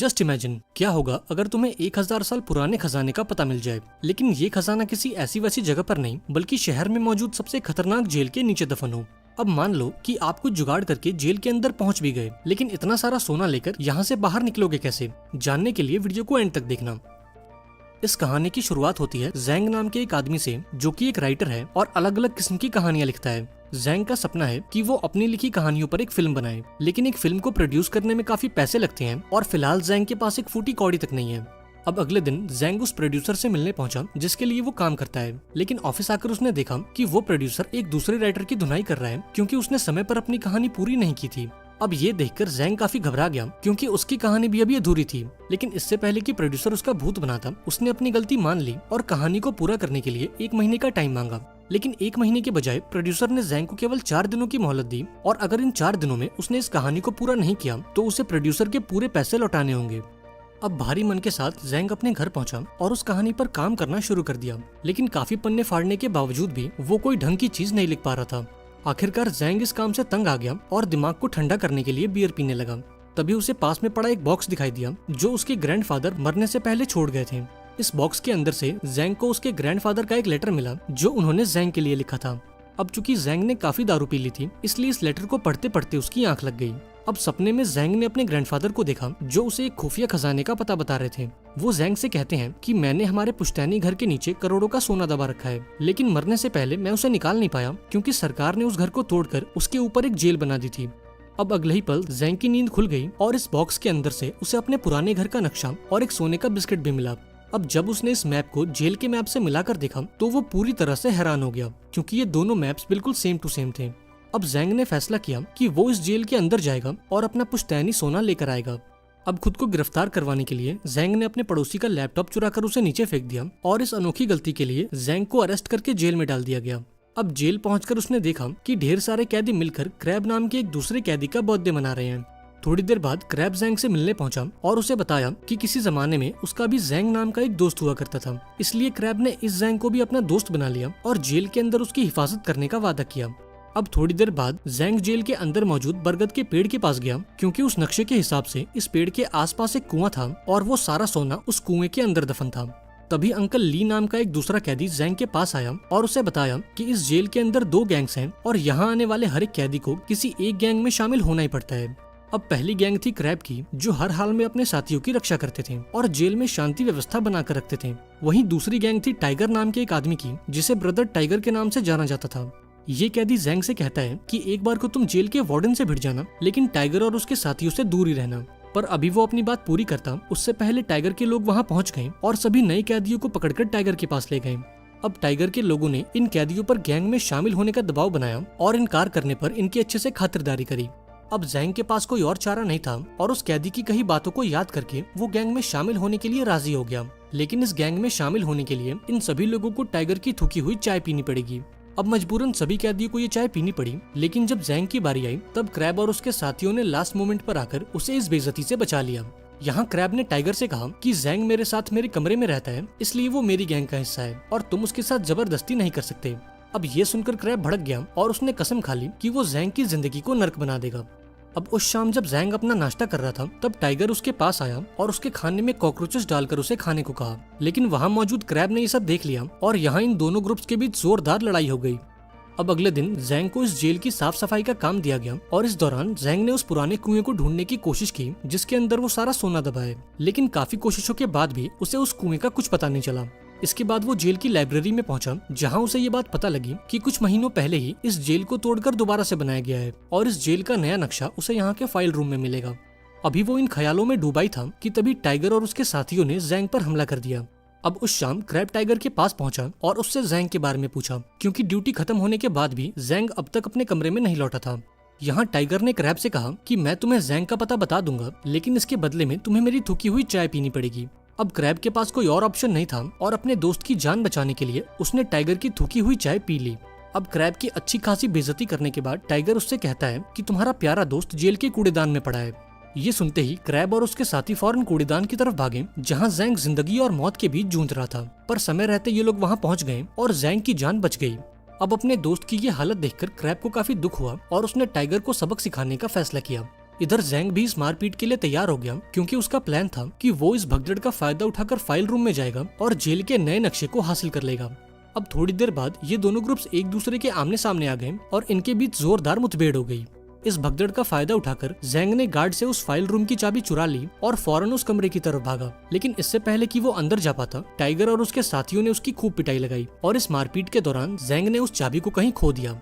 Just imagine क्या होगा अगर तुम्हें 1000 साल पुराने खजाने का पता मिल जाए, लेकिन ये खजाना किसी ऐसी वैसी जगह पर नहीं बल्कि शहर में मौजूद सबसे खतरनाक जेल के नीचे दफन हो। अब मान लो कि आप कुछ जुगाड़ करके जेल के अंदर पहुंच भी गए, लेकिन इतना सारा सोना लेकर यहाँ से बाहर निकलोगे कैसे? जानने के लिए वीडियो को एंड तक देखना। इस कहानी की शुरुआत होती है जैंग नाम के एक आदमी से, जो कि एक राइटर है और अलग अलग किस्म की कहानियां लिखता है। जैंग का सपना है कि वो अपनी लिखी कहानियों पर एक फिल्म बनाए, लेकिन एक फिल्म को प्रोड्यूस करने में काफी पैसे लगते हैं और फिलहाल जैंग के पास एक फूटी कौड़ी तक नहीं है। अब अगले दिन जैंग उस प्रोड्यूसर से मिलने पहुंचा जिसके लिए वो काम करता है, लेकिन ऑफिस आकर उसने देखा कि वो प्रोड्यूसर एक दूसरे राइटर की धुनाई कर रहा है क्योंकि उसने समय पर अपनी कहानी पूरी नहीं की थी। अब ये देखकर जैंग काफी घबरा गया क्योंकि उसकी कहानी भी अभी अधूरी थी, लेकिन इससे पहले कि प्रोड्यूसर उसका भूत बना था, उसने अपनी गलती मान ली और कहानी को पूरा करने के लिए 1 महीने का टाइम मांगा। लेकिन 1 महीने के बजाय प्रोड्यूसर ने जैंग को केवल 4 दिनों की मोहलत दी और अगर इन 4 दिनों में उसने इस कहानी को पूरा नहीं किया तो उसे प्रोड्यूसर के पूरे पैसे लौटाने होंगे। अब भारी मन के साथ जैंग अपने घर पहुंचा और उस कहानी पर काम करना शुरू कर दिया, लेकिन काफी पन्ने फाड़ने के बावजूद भी वो कोई ढंग की चीज नहीं लिख पा रहा था। आखिरकार जैंग इस काम से तंग आ गया और दिमाग को ठंडा करने के लिए बियर पीने लगा। तभी उसे पास में पड़ा एक बॉक्स दिखाई दिया जो उसके ग्रैंडफादर मरने से पहले छोड़ गए थे। इस बॉक्स के अंदर से जैंग को उसके ग्रैंडफादर का एक लेटर मिला जो उन्होंने जैंग के लिए लिखा था। अब चूंकि जैंग ने काफी दारू पी ली थी, इसलिए इस लेटर को पढ़ते पढ़ते उसकी आंख लग गई। अब सपने में जैंग ने अपने ग्रैंडफादर को देखा जो उसे एक खुफिया खजाने का पता बता रहे थे। वो जैंग से कहते हैं कि मैंने हमारे पुश्तैनी घर के नीचे करोड़ों का सोना दबा रखा है, लेकिन मरने से पहले मैं उसे निकाल नहीं पाया क्योंकि सरकार ने उस घर को तोड़कर उसके ऊपर एक जेल बना दी थी। अब अगले ही पल जैंग की नींद खुल गई और इस बॉक्स के अंदर से उसे अपने पुराने घर का नक्शा और एक सोने का बिस्किट भी मिला। अब जब उसने इस मैप को जेल के मैप से मिलाकर देखा तो वो पूरी तरह से हैरान हो गया क्योंकि ये दोनों मैप्स बिल्कुल सेम टू सेम थे। अब जैंग ने फैसला किया कि वो इस जेल के अंदर जाएगा और अपना पुश्तैनी सोना लेकर आएगा। अब खुद को गिरफ्तार करवाने के लिए जैंग ने अपने पड़ोसी का लैपटॉप चुराकर उसे नीचे फेंक दिया और इस अनोखी गलती के लिए जैंग को अरेस्ट करके जेल में डाल दिया गया। अब जेल पहुंचकर उसने देखा कि ढेर सारे कैदी मिलकर क्रैब नाम के एक दूसरे कैदी का बर्थडे मना रहे हैं। थोड़ी देर बाद क्रैब जैंग से मिलने पहुंचा और उसे बताया कि किसी जमाने में उसका भी जैंग नाम का एक दोस्त हुआ करता था, इसलिए क्रैब ने इस जैंग को भी अपना दोस्त बना लिया और जेल के अंदर उसकी हिफाजत करने का वादा किया। अब थोड़ी देर बाद जैंग जेल के अंदर मौजूद बरगद के पेड़ के पास गया क्योंकि उस नक्शे के हिसाब से इस पेड़ के आसपास एक कुआं था और वो सारा सोना उस कुएं के अंदर दफन था। तभी अंकल ली नाम का एक दूसरा कैदी जैंग के पास आया और उसे बताया कि इस जेल के अंदर 2 गैंग्स हैं और यहाँ आने वाले हर एक कैदी को किसी एक गैंग में शामिल होना ही पड़ता है। अब पहली गैंग थी क्रैब की, जो हर हाल में अपने साथियों की रक्षा करते थे और जेल में शांति व्यवस्था बनाकर रखते थे। वहीं दूसरी गैंग थी टाइगर नाम के एक आदमी की, जिसे ब्रदर टाइगर के नाम से जाना जाता था। ये कैदी जैंग से कहता है कि एक बार को तुम जेल के वार्डन से भिड़ जाना, लेकिन टाइगर और उसके साथियों से दूर ही रहना। पर अभी वो अपनी बात पूरी करता उससे पहले टाइगर के लोग वहाँ पहुँच गए और सभी नए कैदियों को पकड़कर टाइगर के पास ले गए। अब टाइगर के लोगों ने इन कैदियों पर गैंग में शामिल होने का दबाव बनाया और इनकार करने पर इनकी अच्छे से खातिरदारी करी। अब जैंग के पास कोई और चारा नहीं था और उस कैदी की कही बातों को याद करके वो गैंग में शामिल होने के लिए राजी हो गया। लेकिन इस गैंग में शामिल होने के लिए इन सभी लोगों को टाइगर की थूकी हुई चाय पीनी पड़ेगी। अब मजबूरन सभी कैदियों को ये चाय पीनी पड़ी, लेकिन जब जैंग की बारी आई तब क्रैब और उसके साथियों ने लास्ट मोमेंट पर आकर उसे इस बेइज्जती से बचा लिया। यहाँ क्रैब ने टाइगर से कहा कि जैंग मेरे साथ मेरे कमरे में रहता है, इसलिए वो मेरी गैंग का हिस्सा है और तुम उसके साथ जबरदस्ती नहीं कर सकते। अब ये सुनकर क्रैब भड़क गया और उसने कसम खा ली कि वो जैंग की जिंदगी को नर्क बना देगा। अब उस शाम जब जैंग अपना नाश्ता कर रहा था तब टाइगर उसके पास आया और उसके खाने में कॉकरोचेस डालकर उसे खाने को कहा, लेकिन वहाँ मौजूद क्रैब ने ये सब देख लिया और यहाँ इन दोनों ग्रुप्स के बीच जोरदार लड़ाई हो गई। अब अगले दिन जैंग को इस जेल की साफ सफाई का काम दिया गया और इस दौरान जैंग ने उस पुराने कुएं को ढूंढने की कोशिश की जिसके अंदर वो सारा सोना दबा है, लेकिन काफी कोशिशों के बाद भी उसे उस कुएं का कुछ पता नहीं चला। इसके बाद वो जेल की लाइब्रेरी में पहुंचा जहां उसे ये बात पता लगी कि कुछ महीनों पहले ही इस जेल को तोड़कर दोबारा से बनाया गया है और इस जेल का नया नक्शा उसे यहाँ के फाइल रूम में मिलेगा। अभी वो इन ख्यालों में डूबा ही था कि तभी टाइगर और उसके साथियों ने जैंग पर हमला कर दिया। अब उस शाम क्रैब टाइगर के पास पहुंचा और उससे जैंग के बारे में पूछा क्योंकि ड्यूटी खत्म होने के बाद भी जैंग अब तक अपने कमरे में नहीं लौटा था। यहाँ टाइगर ने क्रैब से कहा कि मैं तुम्हें जैंग का पता बता दूंगा, लेकिन इसके बदले में तुम्हें मेरी थूकी हुई चाय पीनी पड़ेगी। अब क्रैब के पास कोई और ऑप्शन नहीं था और अपने दोस्त की जान बचाने के लिए उसने टाइगर की थूकी हुई चाय पी ली। अब क्रैब की अच्छी खासी बेइज्जती करने के बाद टाइगर उससे कहता है कि तुम्हारा प्यारा दोस्त जेल के कूड़ेदान में पड़ा है। ये सुनते ही क्रैब और उसके साथी फौरन कूड़ेदान की तरफ भागे जहां जैंग जिंदगी और मौत के बीच जूझ रहा था, पर समय रहते ये लोग वहां पहुंच गए और जैंग की जान बच गई। अब अपने दोस्त की ये हालत देखकर क्रैब को काफी दुख हुआ और उसने टाइगर को सबक सिखाने का फैसला किया। इधर जैंग भी इस मारपीट के लिए तैयार हो गया, क्योंकि उसका प्लान था कि वो इस भगदड़ का फायदा उठाकर फाइल रूम में जाएगा और जेल के नए नक्शे को हासिल कर लेगा। अब थोड़ी देर बाद ये दोनों ग्रुप्स एक दूसरे के आमने सामने आ गए और इनके बीच जोरदार मुठभेड़ हो गई। इस भगदड़ का फायदा उठाकर जैंग ने गार्ड से उस फाइल रूम की चाबी चुरा ली और फौरन उस कमरे की तरफ भागा। लेकिन इससे पहले कि वो अंदर जा पाता, टाइगर और उसके साथियों ने उसकी खूब पिटाई लगाई और इस मारपीट के दौरान जैंग ने उस चाबी को कहीं खो दिया।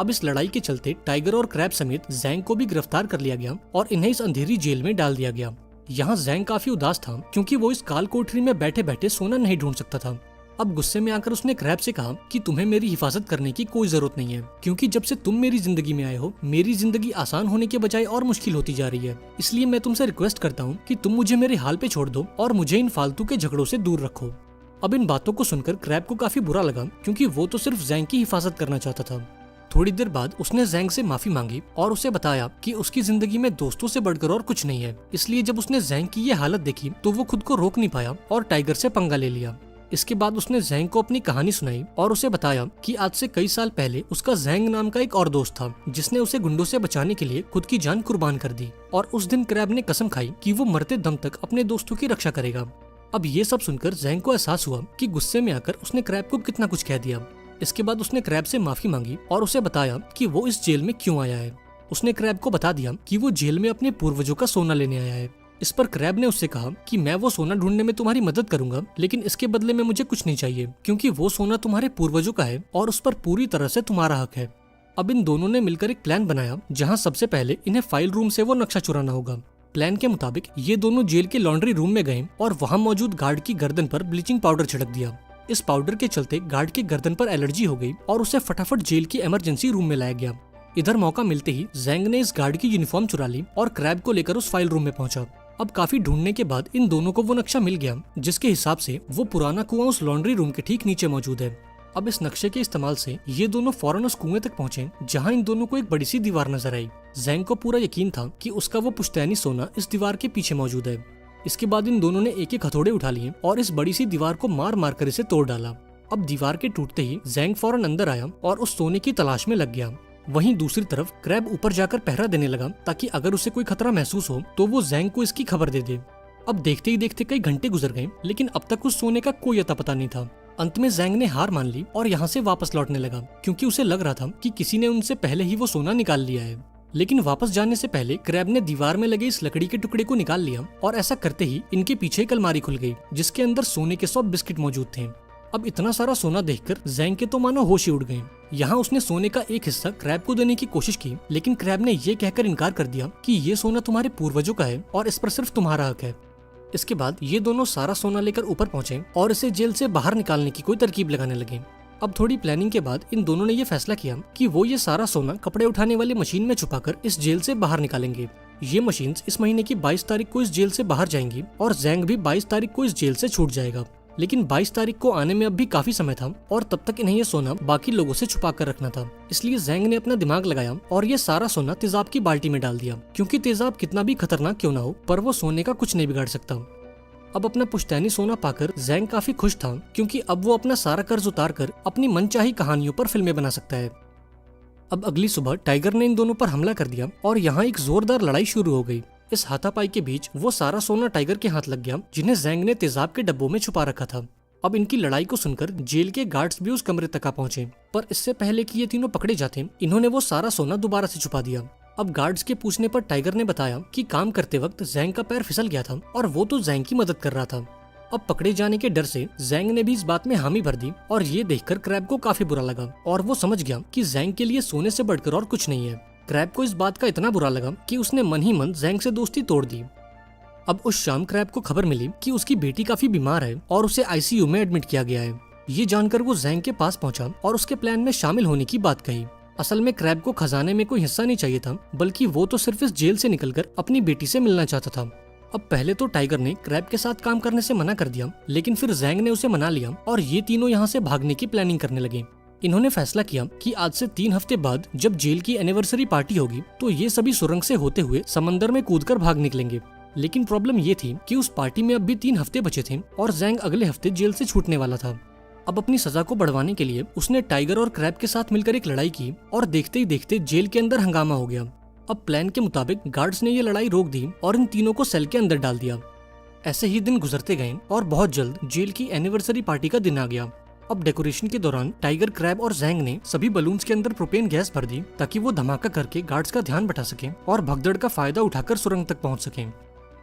अब इस लड़ाई के चलते टाइगर और क्रैब समेत जैंग को भी गिरफ्तार कर लिया गया और इन्हें इस अंधेरी जेल में डाल दिया गया। यहाँ जैंग काफी उदास था, क्योंकि वो इस काल कोठरी में बैठे बैठे सोना नहीं ढूंढ सकता था। अब गुस्से में आकर उसने क्रैब से कहा कि तुम्हें मेरी हिफाजत करने की कोई जरूरत नहीं है, क्योंकि जब से तुम मेरी जिंदगी में आए हो, मेरी जिंदगी आसान होने के बजाय और मुश्किल होती जा रही है। इसलिए मैं तुमसे रिक्वेस्ट करता हूँ कि तुम मुझे मेरे हाल पे छोड़ दो और मुझे इन फालतू के झगड़ों से दूर रखो। अब इन बातों को सुनकर क्रैब को काफी बुरा लगा, क्योंकि वो तो सिर्फ जैंग की हिफाजत करना चाहता था। थोड़ी देर बाद उसने जैंग से माफी मांगी और उसे बताया कि उसकी जिंदगी में दोस्तों से बढ़कर और कुछ नहीं है। इसलिए जब उसने जैंग की ये हालत देखी तो वो खुद को रोक नहीं पाया और टाइगर से पंगा ले लिया। इसके बाद उसने जैंग को अपनी कहानी सुनाई और उसे बताया कि आज से कई साल पहले उसका जैंग नाम का एक और दोस्त था, जिसने उसे गुंडों से बचाने के लिए खुद की जान कुर्बान कर दी। और उस दिन क्रैब ने कसम खाई कि वो मरते दम तक अपने दोस्तों की रक्षा करेगा। अब ये सब सुनकर जैंग को एहसास हुआ कि गुस्से में आकर उसने क्रैब को कितना कुछ कह दिया। इसके बाद उसने क्रैब से माफी मांगी और उसे बताया कि वो इस जेल में क्यों आया है। उसने क्रैब को बता दिया कि वो जेल में अपने पूर्वजों का सोना लेने आया है। इस पर क्रैब ने उससे कहा कि मैं वो सोना ढूंढने में तुम्हारी मदद करूंगा, लेकिन इसके बदले में मुझे कुछ नहीं चाहिए, क्योंकि वो सोना तुम्हारे पूर्वजों का है और उस पर पूरी तरह से तुम्हारा हक है। अब इन दोनों ने मिलकर एक प्लान बनाया, जहाँ सबसे पहले इन्हें फाइल रूम से वो नक्शा चुराना होगा। प्लान के मुताबिक ये दोनों जेल के लॉन्ड्री रूम में गए और वहाँ मौजूद गार्ड की गर्दन पर ब्लीचिंग पाउडर छिड़क दिया। इस पाउडर के चलते गार्ड की गर्दन पर एलर्जी हो गई और उसे फटाफट जेल की इमरजेंसी रूम में लाया गया। इधर मौका मिलते ही जैंग ने इस गार्ड की यूनिफॉर्म चुरा ली और क्रैब को लेकर उस फाइल रूम में पहुंचा। अब काफी ढूंढने के बाद इन दोनों को वो नक्शा मिल गया, जिसके हिसाब से वो पुराना कुआं उस लॉन्ड्री रूम के ठीक नीचे मौजूद है। अब इस नक्शे के इस्तेमाल से ये दोनों फौरन उस कुएं तक पहुंचे, जहां इन दोनों को एक बड़ी सी दीवार नजर आई। जैंग को पूरा यकीन था कि उसका वो पुश्तैनी सोना इस दीवार के पीछे मौजूद है। इसके बाद इन दोनों ने एक एक हथौड़े उठा लिए और इस बड़ी सी दीवार को मार मार कर इसे तोड़ डाला। अब दीवार के टूटते ही जैंग फौरन अंदर आया और उस सोने की तलाश में लग गया। वहीं दूसरी तरफ क्रैब ऊपर जाकर पहरा देने लगा, ताकि अगर उसे कोई खतरा महसूस हो तो वो जैंग को इसकी खबर दे दे। अब देखते ही देखते कई घंटे गुजर गए, लेकिन अब तक उस सोने का कोई अता पता नहीं था। अंत में जैंग ने हार मान ली और यहाँ से वापस लौटने लगा, क्योंकि उसे लग रहा था कि किसी ने उनसे पहले ही वो सोना निकाल लिया है। लेकिन वापस जाने से पहले क्रैब ने दीवार में लगे इस लकड़ी के टुकड़े को निकाल लिया और ऐसा करते ही इनके पीछे एक अलमारी खुल गई, जिसके अंदर सोने के 100 बिस्किट मौजूद थे। अब इतना सारा सोना देखकर जैंग के तो मानो होश ही उड़ गए। यहाँ उसने सोने का एक हिस्सा क्रैब को देने की कोशिश की, लेकिन क्रैब ने ये कहकर इनकार कर दिया कि ये सोना तुम्हारे पूर्वजों का है और इस पर सिर्फ तुम्हारा हक है। इसके बाद ये दोनों सारा सोना लेकर ऊपर पहुंचे और इसे जेल से बाहर निकालने की कोई तरकीब लगाने लगे। अब थोड़ी प्लानिंग के बाद इन दोनों ने ये फैसला किया कि वो ये सारा सोना कपड़े उठाने वाली मशीन में छुपाकर इस जेल से बाहर निकालेंगे। ये मशीन्स इस महीने की 22 तारीख को इस जेल से बाहर जाएंगी और जैंग भी 22 तारीख को इस जेल से छूट जाएगा। लेकिन 22 तारीख को आने में अब भी काफी समय था और तब तक इन्हें ये सोना बाकी लोगों से छुपा कर रखना था। इसलिए जैंग ने अपना दिमाग लगाया और ये सारा सोना तेजाब की बाल्टी में डाल दिया, क्योंकि तेजाब कितना भी खतरनाक क्यों ना हो, पर वो सोने का कुछ नहीं बिगाड़ सकता। अब अपना पुश्तैनी सोना पाकर जैंग काफी खुश था, क्योंकि अब वो अपना सारा कर्ज उतार कर अपनी मनचाही कहानियों पर फिल्में बना सकता है। अब अगली सुबह टाइगर ने इन दोनों पर हमला कर दिया और यहाँ एक जोरदार लड़ाई शुरू हो गई। इस हाथापाई के बीच वो सारा सोना टाइगर के हाथ लग गया, जिन्हें जैंग ने तेजाब के डब्बों में छुपा रखा था। अब इनकी लड़ाई को सुनकर जेल के गार्ड्स भी उस कमरे तक आ पहुंचे, पर इससे पहले कि ये तीनों पकड़े जाते इन्होंने वो सारा सोना दोबारा से छुपा दिया। अब गार्ड्स के पूछने पर टाइगर ने बताया कि काम करते वक्त जैंग का पैर फिसल गया था और वो तो जैंग की मदद कर रहा था। अब पकड़े जाने के डर से जैंग ने भी इस बात में हामी भर दी और ये देखकर क्रैब को काफी बुरा लगा और वो समझ गया कि जैंग के लिए सोने से बढ़कर और कुछ नहीं है। क्रैब को इस बात का इतना बुरा लगा कि उसने मन ही मन जैंग से दोस्ती तोड़ दी। अब उस शाम क्रैब को खबर मिली कि उसकी बेटी काफी बीमार है और उसे आईसीयू में एडमिट किया गया है। ये जानकर वो जैंग के पास पहुंचा और उसके प्लान में शामिल होने की बात कही। असल में क्रैब को खजाने में कोई हिस्सा नहीं चाहिए था, बल्कि वो तो सिर्फ इस जेल से निकलकर अपनी बेटी से मिलना चाहता था। अब पहले तो टाइगर ने क्रैब के साथ काम करने से मना कर दिया, लेकिन फिर जैंग ने उसे मना लिया और ये तीनों यहाँ से भागने की प्लानिंग करने लगे। इन्होंने फैसला किया कि आज से 3 हफ्ते बाद जब जेल की एनिवर्सरी पार्टी होगी तो ये सभी सुरंग से होते हुए समंदर में कूदकर भाग निकलेंगे। लेकिन प्रॉब्लम ये थी कि उस पार्टी में अब भी 3 हफ्ते बचे थे और जैंग अगले हफ्ते जेल से छूटने वाला था। अब अपनी सजा को बढ़वाने के लिए उसने टाइगर और क्रैब के साथ मिलकर एक लड़ाई की और देखते ही देखते जेल के अंदर हंगामा हो गया। अब प्लान के मुताबिक गार्ड्स ने ये लड़ाई रोक दी और इन तीनों को सेल के अंदर डाल दिया। ऐसे ही दिन गुजरते गए और बहुत जल्द जेल की एनिवर्सरी पार्टी का दिन आ गया। अब डेकोरेशन के दौरान टाइगर, क्रैब और जैंग ने सभी बलून्स के अंदर प्रोपेन गैस भर दी ताकि वो धमाका करके गार्ड्स का ध्यान बटा सके और भगदड़ का फायदा उठाकर सुरंग तक पहुंच सके।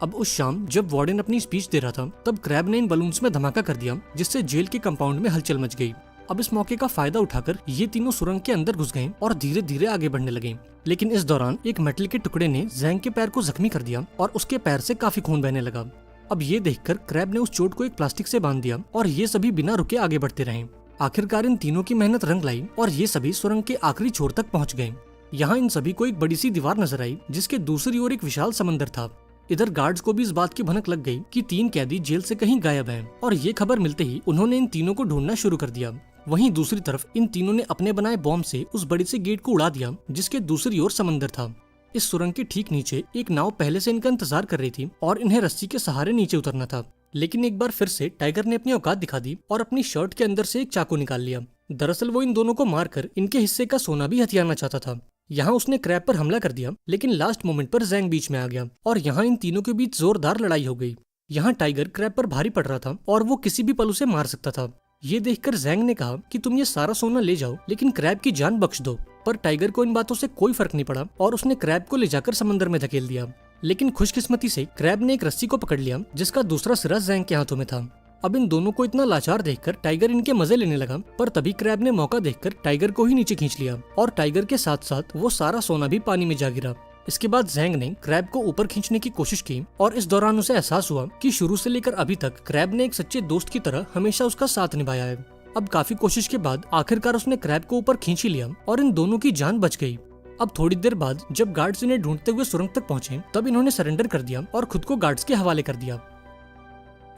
अब उस शाम जब वार्डन अपनी स्पीच दे रहा था तब क्रैब ने इन बलून्स में धमाका कर दिया, जिससे जेल के कंपाउंड में हलचल मच गई। अब इस मौके का फायदा उठाकर ये तीनों सुरंग के अंदर घुस गए और धीरे धीरे आगे बढ़ने लगे। लेकिन इस दौरान एक मेटल के टुकड़े ने जैंग के पैर को जख्मी कर दिया और उसके पैर से काफी खून बहने लगा। अब ये देखकर क्रैब ने उस चोट को एक प्लास्टिक से बांध दिया और ये सभी बिना रुके आगे बढ़ते रहे। आखिरकार इन तीनों की मेहनत रंग लाई और ये सभी सुरंग के आखिरी छोर तक पहुंच गए। यहाँ इन सभी को एक बड़ी सी दीवार नजर आई जिसके दूसरी ओर एक विशाल समंदर था। इधर गार्ड्स को भी इस बात की भनक लग गई कि 3 कैदी जेल से कहीं गायब हैं और ये खबर मिलते ही उन्होंने इन तीनों को ढूंढना शुरू कर दिया। वहीं दूसरी तरफ इन तीनों ने अपने बनाए बॉम्ब से उस बड़ी से गेट को उड़ा दिया जिसके दूसरी ओर समंदर था। इस सुरंग के ठीक नीचे एक नाव पहले से इनका इंतजार कर रही थी और इन्हें रस्सी के सहारे नीचे उतरना था। लेकिन एक बार फिर से टाइगर ने अपनी औकात दिखा दी और अपनी शर्ट के अंदर से एक चाकू निकाल लिया। दरअसल वो इन दोनों को मारकर इनके हिस्से का सोना भी हथियाना चाहता था। यहाँ उसने क्रैब पर हमला कर दिया, लेकिन लास्ट मोमेंट पर जैंग बीच में आ गया और यहाँ इन तीनों के बीच जोरदार लड़ाई हो गई। यहाँ टाइगर क्रैब पर भारी पड़ रहा था और वो किसी भी पल उसे मार सकता था। ये देखकर जैंग ने कहा कि तुम ये सारा सोना ले जाओ लेकिन क्रैब की जान बख्श दो। पर टाइगर को इन बातों से कोई फर्क नहीं पड़ा और उसने क्रैब को ले जाकर समंदर में धकेल दिया। लेकिन खुशकिस्मती से क्रैब ने एक रस्सी को पकड़ लिया जिसका दूसरा सिरा जैंग के हाथों में था। अब इन दोनों को इतना लाचार देखकर टाइगर इनके मजे लेने लगा, पर तभी क्रैब ने मौका देखकर टाइगर को ही नीचे खींच लिया और टाइगर के साथ साथ वो सारा सोना भी पानी में जा गिरा। इसके बाद जैंग ने क्रैब को ऊपर खींचने की कोशिश की और इस दौरान उसे एहसास हुआ कि शुरू से लेकर अभी तक क्रैब ने एक सच्चे दोस्त की तरह हमेशा उसका साथ निभाया है। अब काफी कोशिश के बाद आखिरकार उसने क्रैब को ऊपर खींच ही लिया और इन दोनों की जान बच गई। अब थोड़ी देर बाद जब गार्ड्स इन्हें ढूंढते हुए सुरंग तक पहुंचे तब इन्होंने सरेंडर कर दिया और खुद को गार्ड्स के हवाले कर दिया।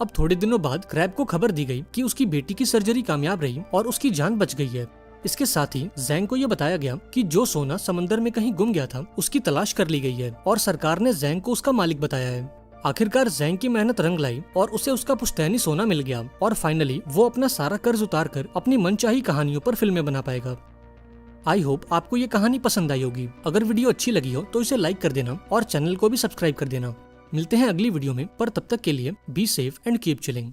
अब थोड़े दिनों बाद क्रैब को खबर दी गई कि उसकी बेटी की सर्जरी कामयाब रही और उसकी जान बच गई है। इसके साथ ही जैंग को यह बताया गया कि जो सोना समंदर में कहीं गुम गया था उसकी तलाश कर ली गई है और सरकार ने जैंग को उसका मालिक बताया है। आखिरकार जैंग की मेहनत रंग लाई और उसे उसका पुश्तैनी सोना मिल गया और फाइनली वो अपना सारा कर्ज उतार कर अपनी मनचाही कहानियों पर फिल्में बना पाएगा। आई होप आपको ये कहानी पसंद आई होगी। अगर वीडियो अच्छी लगी हो तो इसे लाइक कर देना और चैनल को भी सब्सक्राइब कर देना। मिलते हैं अगली वीडियो में, पर तब तक के लिए be safe and keep chilling.